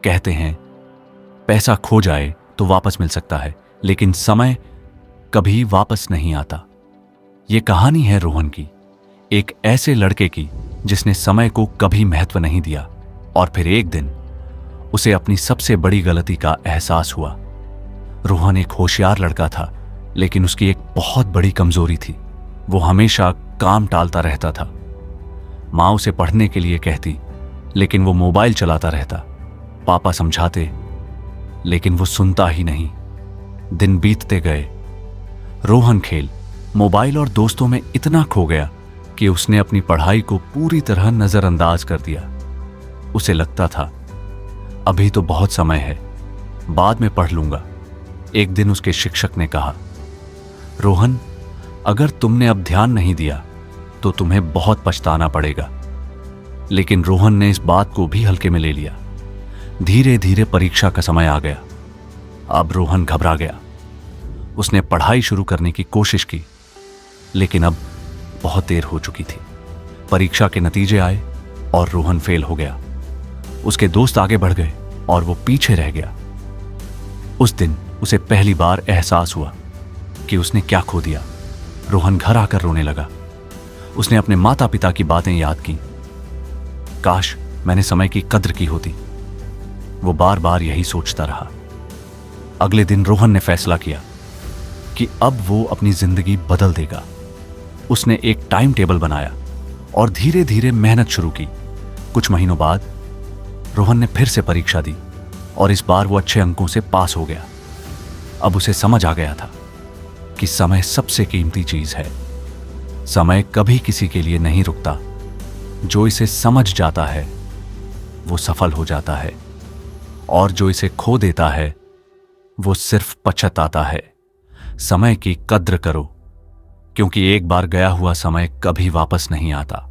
कहते हैं पैसा खो जाए तो वापस मिल सकता है, लेकिन समय कभी वापस नहीं आता। ये कहानी है रोहन की, एक ऐसे लड़के की जिसने समय को कभी महत्व नहीं दिया और फिर एक दिन उसे अपनी सबसे बड़ी गलती का एहसास हुआ। रोहन एक होशियार लड़का था, लेकिन उसकी एक बहुत बड़ी कमजोरी थी। वो हमेशा काम टालता रहता था। माँ उसे पढ़ने के लिए कहती, लेकिन वो मोबाइल चलाता रहता। पापा समझाते, लेकिन वो सुनता ही नहीं। दिन बीतते गए। रोहन खेल, मोबाइल और दोस्तों में इतना खो गया कि उसने अपनी पढ़ाई को पूरी तरह नजरअंदाज कर दिया। उसे लगता था अभी तो बहुत समय है, बाद में पढ़ लूंगा। एक दिन उसके शिक्षक ने कहा, रोहन, अगर तुमने अब ध्यान नहीं दिया तो तुम्हें बहुत पछताना पड़ेगा। लेकिन रोहन ने इस बात को भी हल्के में ले लिया। धीरे धीरे परीक्षा का समय आ गया। अब रोहन घबरा गया। उसने पढ़ाई शुरू करने की कोशिश की, लेकिन अब बहुत देर हो चुकी थी। परीक्षा के नतीजे आए और रोहन फेल हो गया। उसके दोस्त आगे बढ़ गए और वो पीछे रह गया। उस दिन उसे पहली बार एहसास हुआ कि उसने क्या खो दिया। रोहन घर आकर रोने लगा। उसने अपने माता पिता की बातें याद की। काश मैंने समय की कद्र की होती। वो बार बार यही सोचता रहा। अगले दिन रोहन ने फैसला किया कि अब वो अपनी जिंदगी बदल देगा। उसने एक टाइम टेबल बनाया और धीरे धीरे मेहनत शुरू की। कुछ महीनों बाद रोहन ने फिर से परीक्षा दी और इस बार वो अच्छे अंकों से पास हो गया। अब उसे समझ आ गया था कि समय सबसे कीमती चीज है। समय कभी किसी के लिए नहीं रुकता। जो इसे समझ जाता है वो सफल हो जाता है, और जो इसे खो देता है वो सिर्फ पछताता है। समय की कद्र करो, क्योंकि एक बार गया हुआ समय कभी वापस नहीं आता।